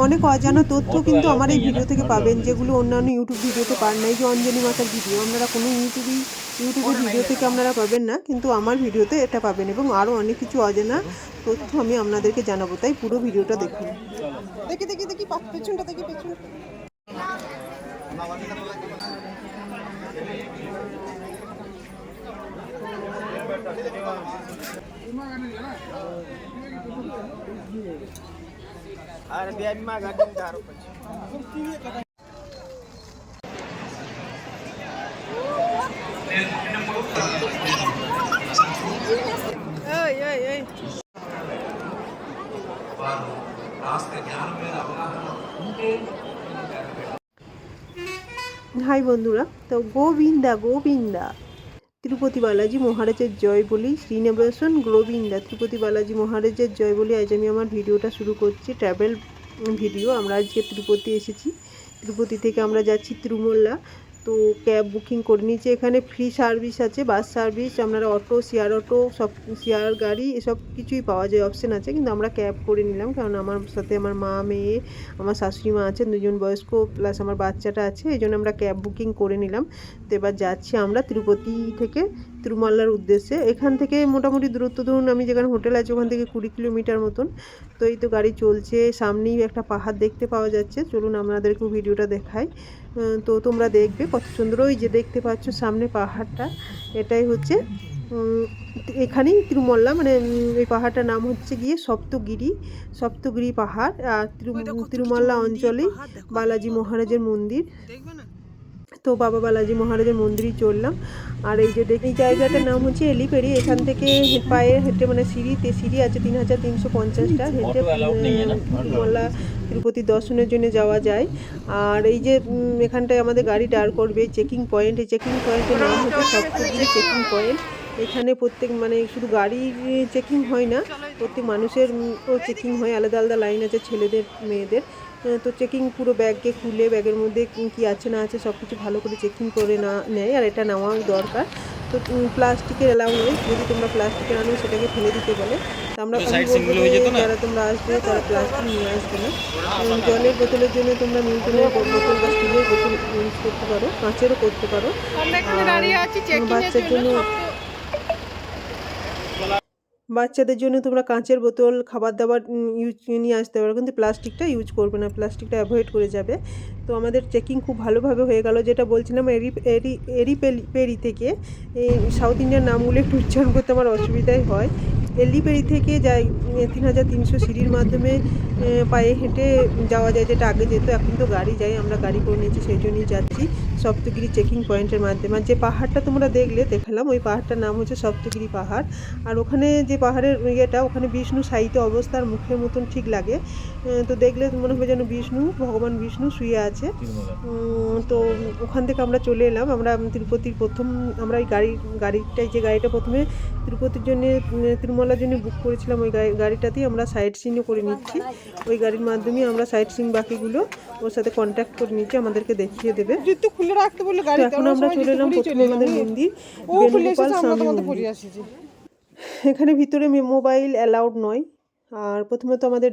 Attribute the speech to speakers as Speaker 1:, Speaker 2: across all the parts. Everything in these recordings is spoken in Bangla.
Speaker 1: অনেক অজানা তথ্য কিন্তু আমার এই ভিডিও থেকে পাবেন, যেগুলো অন্যান্য ইউটিউব ভিডিওতে পান না। এই যে অঞ্জলি মাতার ভিডিও আপনারা কোনো ইউটিউবের ভিডিও থেকে আপনারা পাবেন না, কিন্তু আমার ভিডিওতে এটা পাবেন। এবং আরও অনেক কিছু অজানা তথ্য আমি আপনাদেরকে জানাবো, তাই পুরো ভিডিওটা দেখুন। দেখি দেখি দেখি পেছনটা দেখি, পেছন
Speaker 2: আর বিয়ার মা গার্ডেন কার પછી
Speaker 1: এই এই এই হাই বন্ধুরা, তো গোবিন্দা গোবিন্দা তিরুপতি বালাজি মহারাজের জয় বলি, শ্রীনিবাসন গোবিন্দা তিরুপতি বালাজি মহারাজের জয় বলি। আজ আমি আমার ভিডিওটা শুরু করছি, ট্রাভেল ভিডিও। আমরা আজকে তিরুপতি এসেছি, তিরুপতি থেকে আমরা যাচ্ছি তিরুমল্লা। তো ক্যাব বুকিং করে নিয়েছি। এখানে ফ্রি সার্ভিস আছে, বাস সার্ভিস, আপনারা অটো, শেয়ার অটো, সব শেয়ার গাড়ি এসব কিছুই পাওয়া যায়, অপশান আছে। কিন্তু আমরা ক্যাব করে নিলাম, কারণ আমার সাথে আমার মা, মেয়ে, আমার শাশুড়ি মা আছেন, দুজন বয়স্ক, প্লাস আমার বাচ্চাটা আছে, এই জন্য আমরা ক্যাব বুকিং করে নিলাম। তো এবার যাচ্ছি আমরা তিরুপতি থেকে তিরুমাল্লার উদ্দেশ্যে। এখান থেকে মোটামুটি দূরত্ব, ধরুন আমি যেখানে হোটেল আছে ওখান থেকে 20 কিলোমিটার মতন। তো এই তো গাড়ি চলছে, সামনেই একটা পাহাড় দেখতে পাওয়া যাচ্ছে। চলুন আপনাদেরকেও ভিডিওটা দেখাই, তো তোমরা দেখবে কত সুন্দর। ওই যে দেখতে পাচ্ছ সামনে পাহাড়টা, এটাই হচ্ছে এখানেই তিরুমল্লা, মানে এই পাহাড়টার নাম হচ্ছে গিয়ে সপ্তগিরি পাহাড়। আর তিরুমাল্লা অঞ্চলে বালাজি মহারাজের মন্দির। তো বাবা বালাজি মহারাজের মন্দিরই চললাম। আর এই যে এই জায়গাটার নাম হচ্ছে এলিপেরি। এখান থেকে পায়ে হেঁটে, মানে সিঁড়ি আছে 3350টা, হেঁটে তিরুমলা তিরুপতি দর্শনের জন্য যাওয়া যায়। আর এই যে এখানটায় আমাদের গাড়ি দাঁড় করবে, চেকিং পয়েন্ট। এই চেকিং পয়েন্টের নাম হচ্ছে সপ্তগিরি চেকিং পয়েন্ট। এখানে প্রত্যেক, মানে শুধু গাড়ির চেকিং হয় না, প্রত্যেক মানুষের চেকিং হয়, আলাদা আলাদা লাইন আছে, ছেলেদের মেয়েদের। তো চেকিং পুরো ব্যাগকে খুলে ব্যাগের মধ্যে কী আছে না আছে সব কিছু ভালো করে চেকিং করে নেয়, আর এটা নেওয়াও দরকার। তো প্লাস্টিকের অ্যালাউ নয়, যদি তোমরা প্লাস্টিকের আনো সেটাকে ফেলে দিতে বলে। তো আমি বলবো যে যারা তোমরা আসবে তারা প্লাস্টিক নিয়ে আসবে না। জলের বোতলের জন্য তোমরা মিল্টনের বোতল বা স্টিলের বোতল ইউজ করতে পারো, কাঁচেরও করতে পারো। বাচ্চাদের জন্য তোমরা কাঁচের বোতল, খাবার দাবার নিয়ে আসতে পারো, কিন্তু প্লাস্টিকটা ইউজ করবে না, প্লাস্টিকটা অ্যাভয়েড করে যাবে। তো আমাদের চেকিং খুব ভালোভাবে হয়ে গেল। যেটা বলছিলাম, এরিপেরি থেকে, এই সাউথ ইন্ডিয়ান নামগুলো একটু উচ্চারণ করতে আমার অসুবিধাই হয়। এলিপেরি থেকে যাই 3300 সিঁড়ির মাধ্যমে পায়ে হেঁটে যাওয়া যায়, যেটা আগে যেত, এখন তো গাড়ি যায়, আমরা গাড়ি করে নিয়েছি, সেই জন্যই যাচ্ছি সপ্তগিরি চেকিং পয়েন্টের মাধ্যমে। আর যে পাহাড়টা তোমরা দেখালাম, ওই পাহাড়টার নাম হচ্ছে সপ্তগিরি পাহাড়। আর ওখানে যে পাহাড়ের ইয়েটা, ওখানে বিষ্ণু শায়িত অবস্থার মুখের মতন ঠিক লাগে। তো দেখলে মনে হবে যেন ভগবান বিষ্ণু শুয়ে আছে। তো ওখান থেকে আমরা চলে এলাম। আমরা তিরুপতির আমরা এই যে গাড়িটা প্রথমে তিরুপতির জন্য, তিরুমলার জন্য বুক করেছিলাম, ওই গাড়িটাতেই আমরা সাইট সিনও করে নিচ্ছি। ওই গাড়ির মাধ্যমে আমরা সাইট সিন বাকিগুলো ওর সাথে কন্ট্যাক্ট করে নিচ্ছি, আমাদেরকে দেখিয়ে দেবে। খুলে রাখতে বললে গাড়ি। এখন আমরা চলে এলাম প্রথমে আমাদের মন্দির, বেণুগোপাল স্বামী মন্দির। এখানে ভিতরে মোবাইল অ্যালাউড নয়। আর প্রথমে তো আমাদের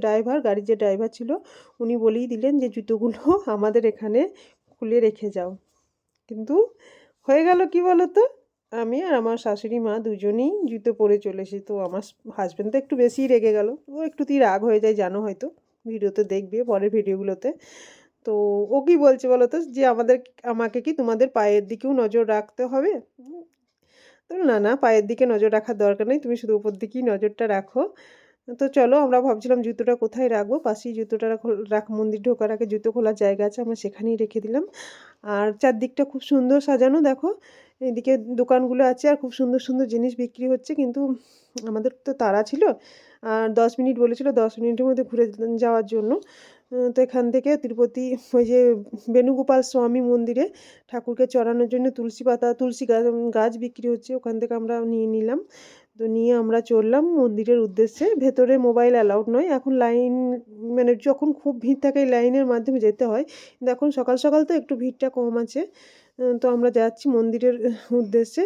Speaker 1: গাড়ির যে ড্রাইভার ছিল, উনি বলেই দিলেন যে জুতোগুলো আমাদের এখানে খুলে রেখে যাও। কিন্তু হয়ে গেল কি বলো তো, আমি আর আমার শাশুড়ি মা দুজনেই জুতো পরে চলেছি। তো আমার হাজব্যান্ড তো একটু বেশিই রেগে গেল, ও একটুতেই রাগ হয়ে যায়, জানো হয়তো, ভিডিওতে দেখবে পরের ভিডিওগুলোতে। তো ও কি বলছে বলো তো, যে আমাকে কি তোমাদের পায়ের দিকেও নজর রাখতে হবে? তো না, পায়ের দিকে নজর রাখার দরকার নেই, তুমি শুধু উপর দিকেই নজরটা রাখো। তো চলো, আমরা ভাবছিলাম জুতোটা কোথায় রাখবো, পাশেই জুতোটা মন্দির ঢোকার আগে জুতো খোলার জায়গা আছে, আমরা সেখানেই রেখে দিলাম। আর চারদিকটা খুব সুন্দর সাজানো, দেখো এইদিকে দোকানগুলো আছে, আর খুব সুন্দর সুন্দর জিনিস বিক্রি হচ্ছে। কিন্তু আমাদের তো তাড়া ছিল, আর 10 মিনিট বলেছিল, 10 মিনিটের মধ্যে ঘুরে যাওয়ার জন্য। তো এখান থেকে তিরুপতি ওই যে বেণুগোপাল স্বামী মন্দিরে ঠাকুরকে চড়ানোর জন্য তুলসী গাছ বিক্রি হচ্ছে, ওখান থেকে আমরা নিয়ে নিলাম। তো নিয়ে আমরা চললাম মন্দিরের উদ্দেশ্যে। ভেতরে মোবাইল অ্যালাউড নয়। এখন লাইন, মানে যখন খুব ভিড় থাকে এই লাইনের মাধ্যমে যেতে হয়, কিন্তু এখন সকাল সকাল তো একটু ভিড়টা কম আছে। তো আমরা যাচ্ছি মন্দিরের উদ্দেশ্যে।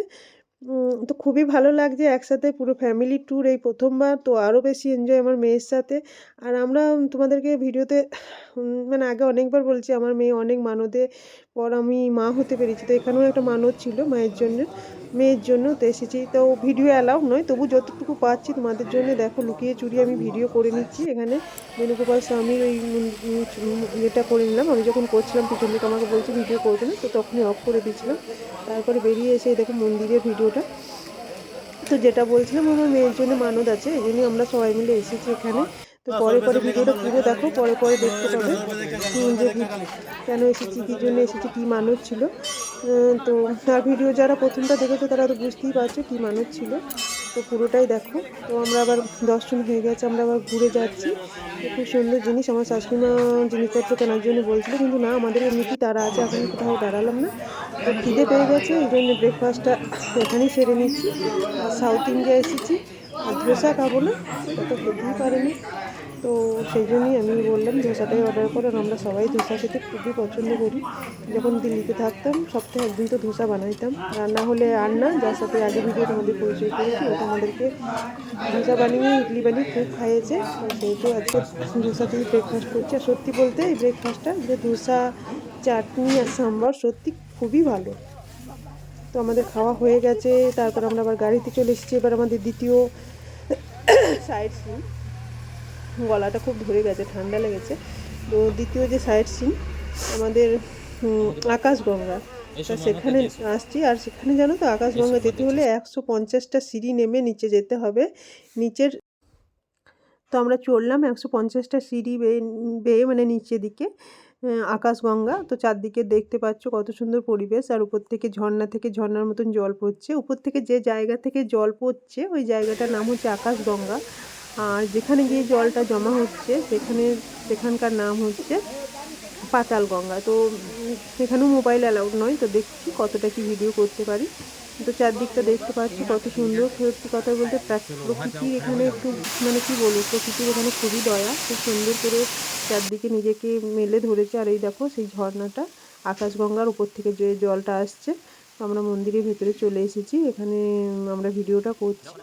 Speaker 1: তো খুবই ভালো লাগছে একসাথে পুরো ফ্যামিলি ট্যুর এই প্রথমবার, তো আরও বেশি এনজয় আমার মেয়ের সাথে। আর আমরা তোমাদেরকে ভিডিওতে মানে আগে অনেকবার বলছি আমার মেয়ে অনেক মানতের পর আমি মা হতে পেরেছি, তো এখানেও একটা মানত ছিল মায়ের জন্য, মেয়ের জন্য, তো এসেছি। তো ভিডিও অ্যালাউ নয়, তবু যতটুকু পাচ্ছি তোমাদের জন্য দেখো লুকিয়ে চুরিয়ে আমি ভিডিও করে নিচ্ছি। এখানে বেণুগোপাল স্বামীর ওই ইয়েটা করে নিলাম, আমি যখন করছিলাম পিছন থেকে আমাকে বলছে ভিডিও করবে না, তো তখনই অফ করে দিয়েছিলাম। তারপরে বেরিয়ে এসে দেখো মন্দিরের ভিডিওটা। তো যেটা বলছিলাম আমার মেয়ের জন্য মানত আছে, এই জন্যই আমরা সবাই মিলে এসেছি এখানে। তো পরে পরে ভিডিওটা পুরো দেখো, পরে পরে দেখতে পাবে যে কেন এসেছি, কী জন্য এসেছি, কী মানত ছিল। তো তার ভিডিও যারা প্রথমটা দেখেছো তারা তো বুঝতেই পারছো কী মানত ছিল, তো পুরোটাই দেখো। তো আমরা আবার দর্শন হয়ে গেছে, আমরা আবার ঘুরে যাচ্ছি। খুব সুন্দর জিনিস, আমার শাশুড়িমা জিনিসপত্র কেনার জন্য বলছিল, কিন্তু না আমাদের এমনিতেই তারা আছে, এখন কোথাও দাঁড়ালাম না। তো খিদে পেয়ে গেছে, এই জন্য ব্রেকফাস্টটা এখানেই সেরে নিচ্ছি। আর সাউথ ইন্ডিয়া এসেছি, আর ধোসা খাবো না, সেটা তো খেতেই পারেনি, তো সেই জন্যই আমি বললাম ধোসাটাই অর্ডার করে। আর আমরা সবাই ধোসা খেতে খুবই পছন্দ করি, যখন দিল্লিতে থাকতাম সপ্তাহে একদিন তো ধোসা বানাইতাম, রান্না হলে আর না, যার সাথে আগে ভিডিওর মধ্যে পরিচয় করেছি ওটা আমাদেরকে ধোসা বানিয়ে ইডলি বানিয়ে খুব খাইয়েছে, সেহেতু আজকে ধোসা দিয়ে ব্রেকফাস্ট করছি। আর সত্যি বলতে এই ব্রেকফাস্টটা যে ধোসা, চাটনি আর সাম্বার সত্যি খুবই ভালো। তো আমাদের খাওয়া হয়ে গেছে, তারপর আমরা আবার গাড়িতে চলে এসেছি। এবার আমাদের দ্বিতীয় সাইড সিন, গলাটা খুব ধরে গেছে, ঠান্ডা লেগেছে। তো দ্বিতীয় যে সাইড সিন আমাদের আকাশগঙ্গা, তা সেখানে আসছি। আর সেখানে জানো তো আকাশগঙ্গা যেতে হলে 150টা সিঁড়ি নেমে নিচে যেতে হবে, নিচের। তো আমরা চললাম 150টা সিঁড়ি বেয়ে বেয়ে মানে নিচের দিকে আকাশগঙ্গা। তো চারদিকে দেখতে পাচ্ছ কত সুন্দর পরিবেশ, আর উপর থেকে ঝর্ণা থেকে ঝর্ণার মতন জল পড়ছে। উপর থেকে যে জায়গা থেকে জল পড়ছে ওই জায়গাটার নাম হচ্ছে আকাশগঙ্গা, আর যেখানে গিয়ে জলটা জমা হচ্ছে সেখানকার নাম হচ্ছে পাতাল গঙ্গা। তো এখানেও মোবাইল অ্যালাউড নয়, তো দেখছি কতটা কি ভিডিও করতে পারি। তো চারদিকটা দেখতে পাচ্ছি কত সুন্দর। সত্যি কথা বলতে প্রকৃতির এখানে একটু মানে কি বলবো, প্রকৃতির এখানে খুবই দয়া, খুব সুন্দর করে চারদিকে নিজেকে মেলে ধরেছে। আর এই দেখো সেই ঝর্ণাটা আকাশগঙ্গার উপর থেকে যে জলটা আসছে। তো আমরা মন্দিরের ভেতরে চলে এসেছি, এখানে আমরা ভিডিওটা করছি।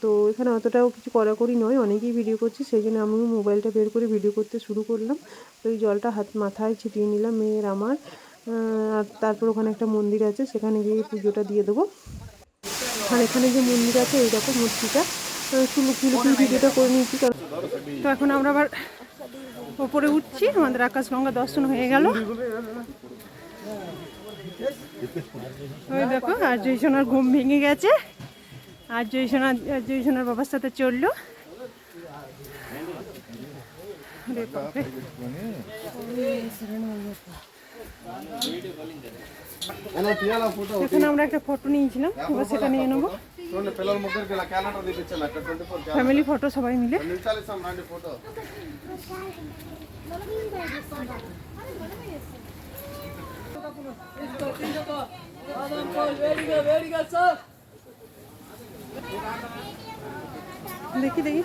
Speaker 1: তো এখানে অতটাও কিছু কড়াকড়ি নয়, অনেকেই ভিডিও করছে, সেই জন্য আমিও মোবাইলটা বের করে ভিডিও করতে শুরু করলাম। তো এই জলটা মাথায় ছিটিয়ে নিলাম মেয়ের আমার। আর তারপর ওখানে একটা মন্দির আছে, সেখানে গিয়ে পুজোটা দিয়ে দেবো। আর এখানে যে মন্দির আছে এই দেখো মূর্তিটা, একটু লুকিয়ে লুকিয়ে ভিডিওটা করে নিয়েছি। কারণ তো এখন আমরা আবার ওপরে উঠছি, আমাদের আকাশগঙ্গা দর্শন হয়ে গেল। ওই দেখো আর জয়সোনার ঘুম ভেঙে গেছে, আর জয়সোনার বাবার সাথে চললো। এখন আমরা একটা ফটো নিয়েছিলাম, এবার সেটা নিয়ে নেবো, ফ্যামিলি ফটো সবাই মিলে। দেখি দেখি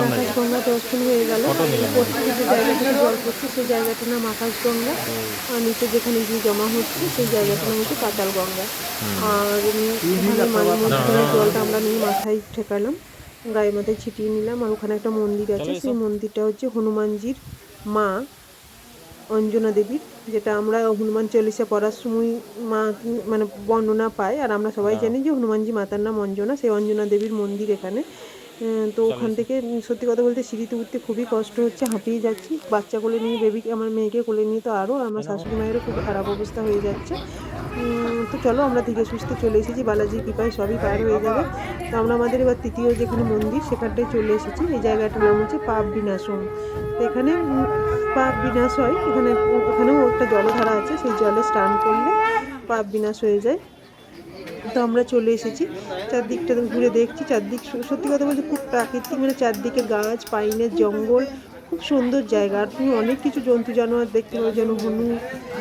Speaker 1: আকাশগঙ্গা দর্শন হয়ে গেল। যে জায়গাটা জল পড়ছে সেই জায়গাটার নাম আকাশগঙ্গা, আর নিচে যেখানে গিয়ে জমা হচ্ছে সেই জায়গাটার নাম হচ্ছে পাতাল গঙ্গা। আর মধ্যখানে জলটা আমরা নিয়ে মাথায় ঠেকালাম, গায়ে মাথায় ছিটিয়ে নিলাম। আর ওখানে একটা মন্দির আছে, সেই মন্দিরটা হচ্ছে হনুমানজির মা অঞ্জনা দেবীর, যেটা আমরা হনুমান চল্লিশা পড়ার সময় মা মানে বর্ণনা পাই। আর আমরা সবাই জানি যে হনুমানজি মাতার নাম অঞ্জনা, সেই অঞ্জনা দেবীর মন্দির এখানে। তো ওখান থেকে সত্যি কথা বলতে সিঁড়িতে উঠতে খুবই কষ্ট হচ্ছে, হাঁপিয়ে যাচ্ছি। বাচ্চা কোলে নিয়ে বেবিকে, আমার মেয়েকে কোলে নিয়ে তো আরও, আমার শাশুড়ি মায়েরও খুব খারাপ অবস্থা হয়ে যাচ্ছে। তো চলো আমরা ধীরে সুস্থে চলে এসেছি, বালাজির কৃপায় সবই পার হয়ে যাবে। তো আমরা আমাদের এবার তৃতীয় যেখানে মন্দির সেখানটায় চলে এসেছি। এই জায়গাটার নাম হচ্ছে পাপ বিনাশম। তো এখানে পাপ বিনাশ হয়, এখানেও একটা জলধারা আছে, সেই জলে স্নান করলে পাপ বিনাশ হয়ে যায়। তো আমরা চলে এসেছি, চারদিকটা ঘুরে দেখছি। চারদিক সত্যি কথা বলতে খুব প্রাকৃতিক, মানে চারদিকে গাছ, পাইনের জঙ্গল, খুব সুন্দর জায়গা। আর তুমি অনেক কিছু জন্তু জানোয়ার দেখতে পাবে, যেন হনু,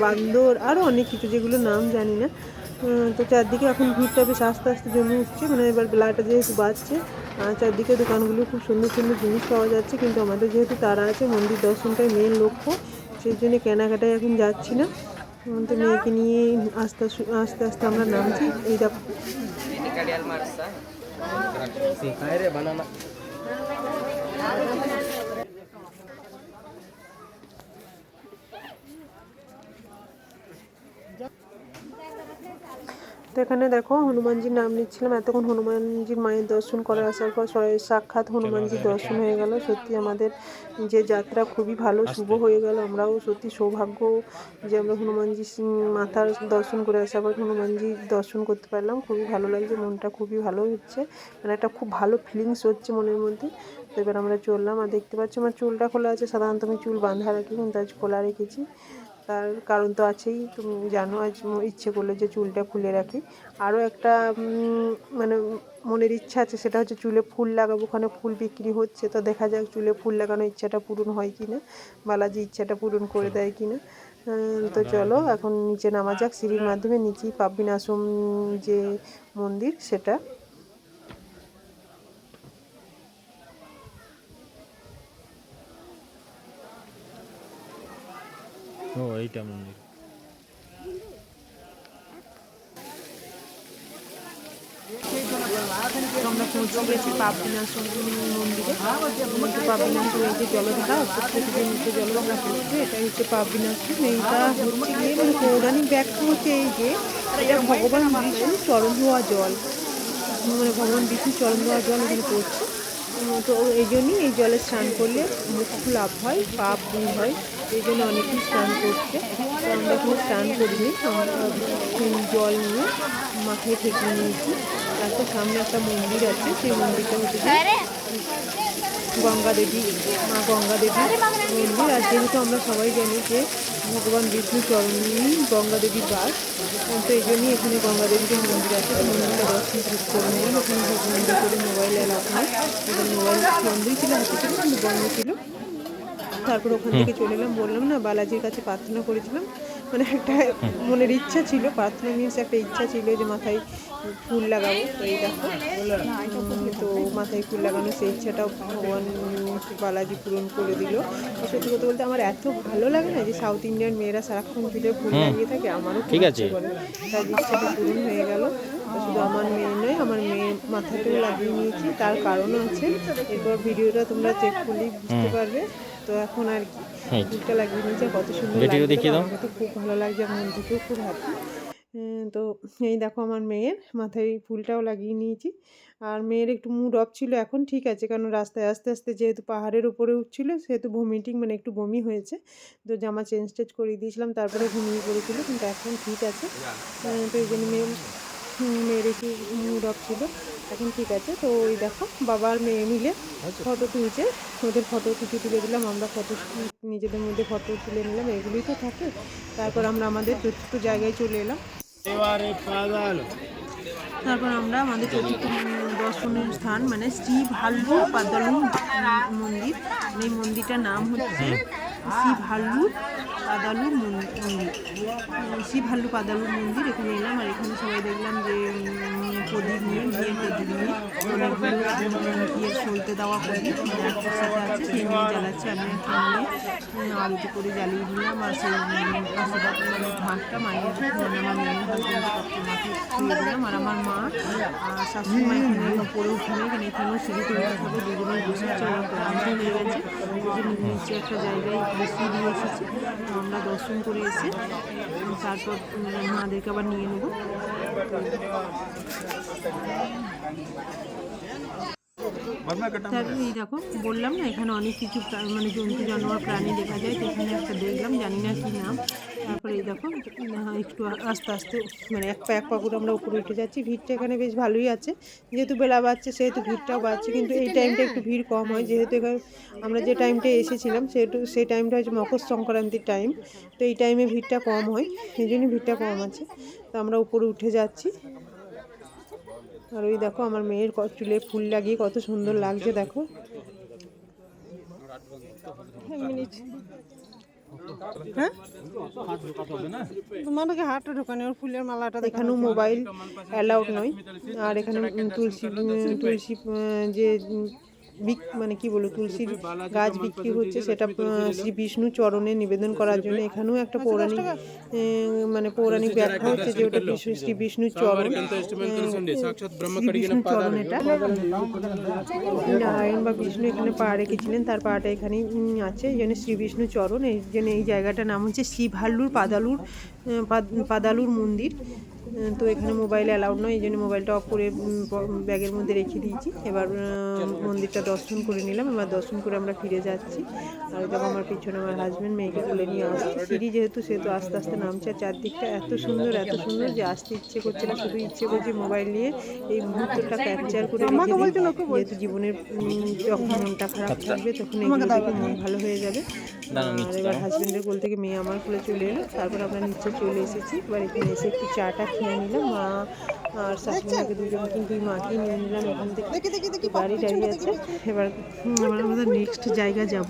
Speaker 1: বান্দর, আরও অনেক কিছু যেগুলো নাম জানি না। তো চারদিকে এখন ভিড়টা বেশ আস্তে আস্তে জমে উঠছে, মানে এবার বেলাটা যেহেতু বাজছে, চারদিকে দোকানগুলো খুব সুন্দর সুন্দর জিনিস পাওয়া যাচ্ছে, কিন্তু আমাদের যেহেতু তারা আছে, মন্দির দর্শনটাই মেন লক্ষ্য, সেই জন্য কেনাকাটায় এখন যাচ্ছি না। তো মেয়েকে নিয়ে আস্তে আস্তে আস্তে আমরা নামছি। এই দেখো তো এখানে দেখো হনুমানজির নাম নিচ্ছিলাম, এতক্ষণ হনুমানজির মায়ের দর্শন করে আসার পর সাক্ষাৎ হনুমানজির দর্শন হয়ে গেল। সত্যি আমাদের যে যাত্রা খুবই ভালো শুভ হয়ে গেল, আমরাও সত্যি সৌভাগ্য যে আমরা হনুমানজি মাথার দর্শন করে আসার পর হনুমানজির দর্শন করতে পারলাম। খুবই ভালো লাগছে, মনটা খুবই ভালো হচ্ছে, মানে একটা খুব ভালো ফিলিংস হচ্ছে মনের মধ্যে। তো এবার আমরা চললাম, আর দেখতে পাচ্ছি আমার চুলটা খোলা আছে, সাধারণত আমি চুল বাঁধা রাখি, কিন্তু আজ খোলা রেখেছি। তার কারণ তো আছেই, তুমি জানো, আজ ইচ্ছে করলো যে চুলটা খুলে রাখি। আরও একটা মানে মনের ইচ্ছা আছে, সেটা হচ্ছে চুলে ফুল লাগাবো, ওখানে ফুল বিক্রি হচ্ছে, তো দেখা যাক চুলে ফুল লাগানোর ইচ্ছাটা পূরণ হয় কি না, বালাজি ইচ্ছাটা পূরণ করে দেয় কি না। তো চলো এখন নিচে নামা যাক, সিঁড়ির মাধ্যমে নিচেই পাপবিনাশম যে মন্দির সেটা।
Speaker 3: ও এইটা মন্দির।
Speaker 1: আমরা পৌঁছে গেছি পাপবিনাশম মন্দিরে। পাপবিনাশম এই যে জলধারা, উপর থেকে যে নিচে জলধারা পড়ছে, এটা হচ্ছে পাপবিনাশম। এইটা হচ্ছে গিয়ে মানে পৌরাণিক ব্যাখ্যা হচ্ছে এই যে এটা ভগবান বিষ্ণুর চরণ ধোয়া জল, মানে ভগবান বিষ্ণুর চরণ ধোয়া জল এখানে পড়ছে। তো এই জন্যই এই জলে স্নান করলে মুক্তি লাভ হয়, পাপ দূর হয়, এই জন্য অনেকেই স্নান করছে। তো আমরা এখানে স্নান করিনি, আমরা জল নিয়ে মাথায় ঠেকিয়ে নিয়েছি। তারপর সামনে একটা মন্দির আছে, সেই মন্দিরটা হচ্ছে গঙ্গা দেবী, মা গঙ্গা দেবীর মন্দির। আর যেহেতু আমরা সবাই জানি যে ভগবান বিষ্ণু চরণেই গঙ্গা দেবীর বাস, তো এই জন্যই এখানে গঙ্গা দেবীর মন্দির আছে। মন্দিরটা দর্শন করে নিলাম, ওখানে বন্ধ করে মোবাইল অ্যালাউ নেই, মোবাইল বন্ধই ছিল, হাতে ছিল কিন্তু বন্ধ ছিল। তারপর ওখান থেকে চলে এলাম, বললাম না বালাজির কাছে প্রার্থনা করেছিলাম, মানে একটা মনের ইচ্ছা ছিল, প্রার্থনা মিনস একটা ইচ্ছা ছিল যে মাথায় ফুল লাগাবো। তো এই দেখো, তো মাথায় ফুল লাগানো সেই ইচ্ছাটাও ভগবান বালাজি পূরণ করে দিল। সত্যি কথা বলতে আমার এত ভালো লাগে না যে সাউথ ইন্ডিয়ান মেয়েরা সারাক্ষণ চুলে ফুল লাগিয়ে থাকে, আমারও
Speaker 3: ঠিক আছে।
Speaker 1: করে, তার ইচ্ছাটা পূরণ হয়ে গেল। শুধু আমার মেয়ে নয়, আমার মেয়ের মাথাতেও লাগিয়ে নিয়েছি, তার কারণও আছে, এরপর ভিডিওটা তোমরা চেক করলেই বুঝতে পারবে। তো এখন আর কি ফুলটা লাগিয়ে নিয়েছে, কত সুন্দর লাগছে, আমাকে তো খুব ভালো লাগছে, আমার মন থেকেও খুব হ্যাপি। তো এই দেখো আমার মেয়ের মাথায় ফুলটাও লাগিয়ে নিয়েছি। আর মেয়ের একটু মুড অফ ছিল, এখন ঠিক আছে, কারণ রাস্তায় আস্তে আস্তে যেহেতু পাহাড়ের উপরে উঠছিল, সেহেতু ভমিটিং মানে একটু বমি হয়েছে। তো জামা চেঞ্জ টেঞ্জ করিয়ে দিয়েছিলাম, তারপরে ঘুমিয়ে পড়েছিল, কিন্তু এখন ঠিক আছে। তো এই জন্য মেয়ের একটু মুড অফ ছিল, এখন ঠিক আছে। তো ওই দেখো বাবা আর মেয়ে মিলে ফটো তুলছে, ওদের ফটো কিছু তুলে দিলাম, আমরা ফটো নিজেদের মধ্যে ফটো তুলে নিলাম, এগুলোই তো থাকে। তারপর আমরা আমাদের চতুর্থ জায়গায় চলে এলাম। তারপর আমরা আমাদের চতুর্থ দর্শনীয় স্থান মানে শ্রী ভাল্লু পাদালু মন্দির, এই মন্দিরটার নাম হচ্ছে শ্রী ভাল্লু পাদালুর মন্দির, শ্রী ভাল্লু পাদালুর মন্দির। এখানে এলাম, আর এখানে সবাই দেখলাম যে প্রদীপ নিয়ে, ঘিয়ের প্রদীপ নিয়ে অনেকগুলো ঘিয়ের সলতে দেওয়া প্রদীপ একটার সাথে আছে, সেই নিয়ে জ্বালাচ্ছে। আমি একটা নিয়ে আলুতে করে জ্বালিয়ে নিলাম, আর সেই আশীর্বাদ মানে ধানটা মায়ের মানে আমার মেয়ের হাজবেন্ডের মাথায় ছুঁয়ে দিলাম। আর আমার মা শাশুড়ি মা এখানে উপরে উঠোনে, এখানে এখানেও সিঁড়িতে উঠে থাকে, দুজনেই বসে আছে, ওরা ক্লান্ত হয়ে গেছে, নিচে একটা জায়গায় বসিয়ে দিয়ে এসেছি। আমরা দর্শন করে এসে তারপর মাদেরকে আবার নিয়ে নেবো। তারপরে এই দেখো বললাম না, এখানে অনেক কিছু মানে জন্তু জানোয়ার প্রাণী দেখা যায়, তো এখানে একটা দেখলাম, জানি না কি নাম। তারপরে এই দেখো একটু আস্তে আস্তে মানে এক পা করে আমরা উপরে উঠে যাচ্ছি। ভিড়টা এখানে বেশ ভালোই আছে, যেহেতু বেলা বাড়ছে সেহেতু ভিড়টাও বাড়ছে, কিন্তু এই টাইমটা একটু ভিড় কম হয়, যেহেতু এখানে আমরা যে টাইমটা এসেছিলাম সেই টাইমটা হচ্ছে মকর সংক্রান্তির টাইম, তো এই টাইমে ভিড়টা কম হয়, এই জন্য ভিড়টা কম আছে। তো আমরা উপরে উঠে যাচ্ছি। আর ওই দেখো আমার মেয়ের চুলে ফুল লাগিয়ে কত সুন্দর লাগছে, দেখো। হ্যাঁ
Speaker 4: তোমাদেরকে হাটে ঢোকানি ওর ফুলের মালাটা
Speaker 1: এখানেও মোবাইল অ্যালাউড নয়। আর এখানে তুলসী যে মানে কি বলবো, তুলসীর গাছ বিক্রি হচ্ছে, সেটা শ্রী বিষ্ণু চরণে নিবেদন করার জন্য। এখানেও একটা পৌরাণিক মানে পৌরাণিক ব্যাখ্যা হচ্ছে যে ওটা শ্রী বিষ্ণুর চরণ, শ্রী বিষ্ণুর চরণ। এটা নারায়ণ বা বিষ্ণু এখানে পা রেখেছিলেন, তার পাটা এখানেই আছে, এই জন্য শ্রী বিষ্ণু চরণ। এই জন্য এই জায়গাটার নাম হচ্ছে শ্রীভাল্লুর পাদালুর মন্দির। তো এখানে মোবাইল অ্যালাউড নয়, এই জন্য মোবাইলটা অফ করে ব্যাগের মধ্যে রেখে দিয়েছি। এবার মন্দিরটা দর্শন করে নিলাম, এবার দর্শন করে আমরা ফিরে যাচ্ছি। আর দেখো আমার পিছনে আমার হাজব্যান্ড মেয়েকে তুলে নিয়ে আসছে। সিঁড়ি যেহেতু সেহেতু আস্তে আস্তে নামছে। আর চারদিকটা এত সুন্দর যে আসতে ইচ্ছে করছে না, শুধু ইচ্ছে করছে মোবাইল নিয়ে এই মুহূর্তটা ক্যাপচার করে রেখে দিই। যেহেতু জীবনের যখন মনটা খারাপ থাকবে তখন এগুলো দেখে মন ভালো হয়ে যাবে। আর এবার হাজব্যান্ডের কোল থেকে মেয়ে আমার কোলে চলে এলো, তারপর আমরা নিচে চলে এসেছি। এবার এখানে এসে একটু চাটা খেয়ে নিলাম, মা আর শাশুড়িকে দুই মাকেই নিয়ে নিলাম এখান থেকে। গাড়ি দাঁড়িয়ে আছে, এবার আমরা নেক্সট জায়গা যাব।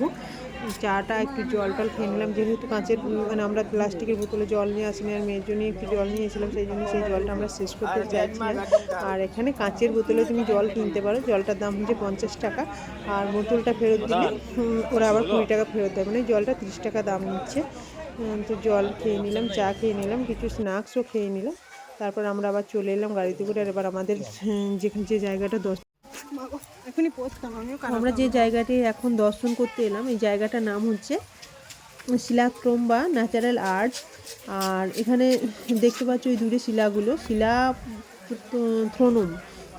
Speaker 1: চাটা একটু জল টল খেয়ে নিলাম, যেহেতু কাঁচের মানে আমরা প্লাস্টিকের বোতলে জল নিয়ে আসিনি, আর মেয়ের জন্য একটু জল নিয়েছিলাম, সেই জন্য সেই জলটা আমরা শেষ করতে চাইছিলাম। আর এখানে কাঁচের বোতলে তুমি জল কিনতে পারো, জলটার দাম হচ্ছে 50 টাকা, আর বোতলটা ফেরত দিলে ওরা আবার 20 টাকা ফেরত দেয়, মানে জলটা 30 টাকা দাম নিচ্ছে। তো জল খেয়ে নিলাম, চা খেয়ে নিলাম, কিছু স্ন্যাক্সও খেয়ে নিলাম। তারপর আমরা আবার চলে এলাম গাড়িতে করে। আর এবার আমাদের যে জায়গাটা আমরা যে জায়গাটি এখন দর্শন করতে এলাম, এই জায়গাটার নাম হচ্ছে শিলাক্রম বা ন্যাচারাল আর্ট। আর এখানে দেখতে পাচ্ছ ওই দূরে শিলাগুলো,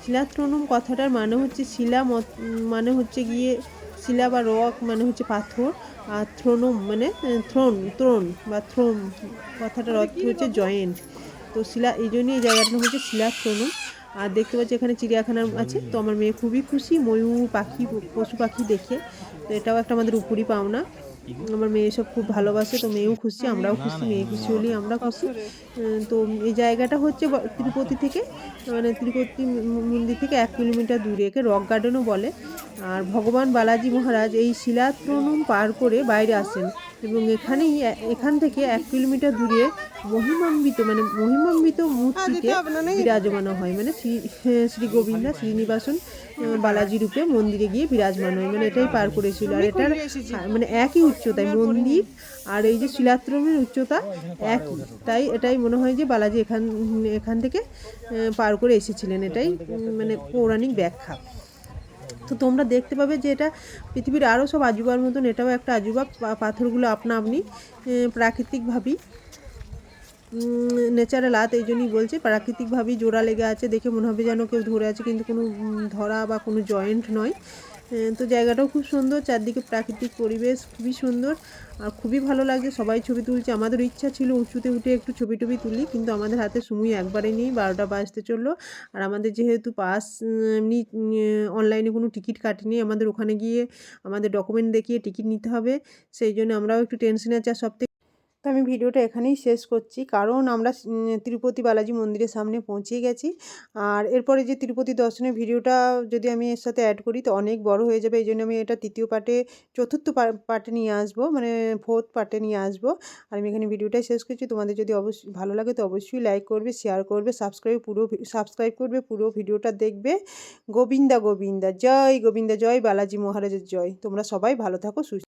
Speaker 1: শিলাথ্রোনম কথাটার মানে হচ্ছে শিলা, মানে হচ্ছে গিয়ে শিলা বা রক মানে হচ্ছে পাথর, আর থ্রোনম মানে ত্রোন বা থ্রোম কথাটার অর্থ হচ্ছে জয়েন্ট। তো শিলা, এই জন্যই এই জায়গাটার নাম হচ্ছে শিলাথ্রোনম। আর দেখতে পাচ্ছি এখানে চিড়িয়াখানা আছে, তো আমার মেয়ে খুবই খুশি ময়ূর পাখি পশু পাখি দেখে। তো এটাও একটা আমাদের উপরই পাওনা। আমার মেয়ে সব খুব ভালোবাসে, তো মেয়েও খুশি, আমরাও খুশি, মেয়ে খুশি হলেই আমরা খুশি। তো এই জায়গাটা হচ্ছে তিরুপতি থেকে, মানে তিরুপতি মন্দির থেকে 1 কিলোমিটার দূরে, একে রক গার্ডেনও বলে। আর ভগবান বালাজি মহারাজ এই শিলাত্রনম পার করে বাইরে আসেন, এবং এখান থেকে 1 কিলোমিটার দূরে মহিমান্বিত মূর্তিতে বিরাজমান হয়, মানে শ্রী গোবিন্দা শ্রীনিবাসন বালাজি রূপে মন্দিরে গিয়ে বিরাজমান হয়, মানে এটাই পার করেছিল। আর এটার মানে একই উচ্চতায় মন্দির আর এই যে শিলাত্রমের উচ্চতা একই, তাই এটাই মনে হয় যে বালাজি এখান থেকে পার করে এসেছিলেন, এটাই মানে পৌরাণিক ব্যাখ্যা। তো তোমরা দেখতে পাবে যে এটা পৃথিবীর আরও সব আজুবার মতন এটাও একটা আজুবা। পাথরগুলো আপনা আপনি প্রাকৃতিকভাবেই ন্যাচারাল আর্ট, এই জন্যই বলছে প্রাকৃতিকভাবেই জোড়া লেগে আছে, দেখে মনে হবে যেন কেউ ধরে আছে, কিন্তু কোনো ধরা বা কোনো জয়েন্ট নয়। তো জায়গাটাও খুব সুন্দর, চারদিকে প্রাকৃতিক পরিবেশ খুবই সুন্দর, আর খুবই ভালো লাগছে। সবাই ছবি তুলছে, আমাদের ইচ্ছা ছিল উঁচুতে উঠে একটু ছবি টবি তুলি, কিন্তু আমাদের হাতে সময় একবারে নেই, 12টা বাজতে চললো। আর আমাদের যেহেতু পাস এমনি অনলাইনে কোনো টিকিট কাটিনি, আমাদের ওখানে গিয়ে আমাদের ডকুমেন্ট দেখিয়ে টিকিট নিতে হবে, সেই জন্য আমরাও একটু টেনশনে আছি। আর সবথেকে তো আমি ভিডিওটা এখানেই শেষ করছি, কারণ আমরা তিরুপতি বালাজি মন্দিরের সামনে পৌঁছে গেছি। আর এরপরে যে তিরুপতি দর্শনের ভিডিওটা যদি আমি এর সাথে অ্যাড করি তো অনেক বড় হয়ে যাবে, এই জন্য আমি এটা চতুর্থ পার্টে নিয়ে আসবো, মানে 4th পার্টে নিয়ে আসবো। আর আমি এখানে ভিডিওটাই শেষ করছি। তোমাদের যদি অবশ্যই ভালো লাগে তো অবশ্যই লাইক করবে, শেয়ার করবে, সাবস্ক্রাইব করবে, পুরো ভিডিওটা দেখবে। গোবিন্দা গোবিন্দা জয় গোবিন্দা, জয় বালাজি মহারাজের জয়। তোমরা সবাই ভালো থাকো, সুস্থ।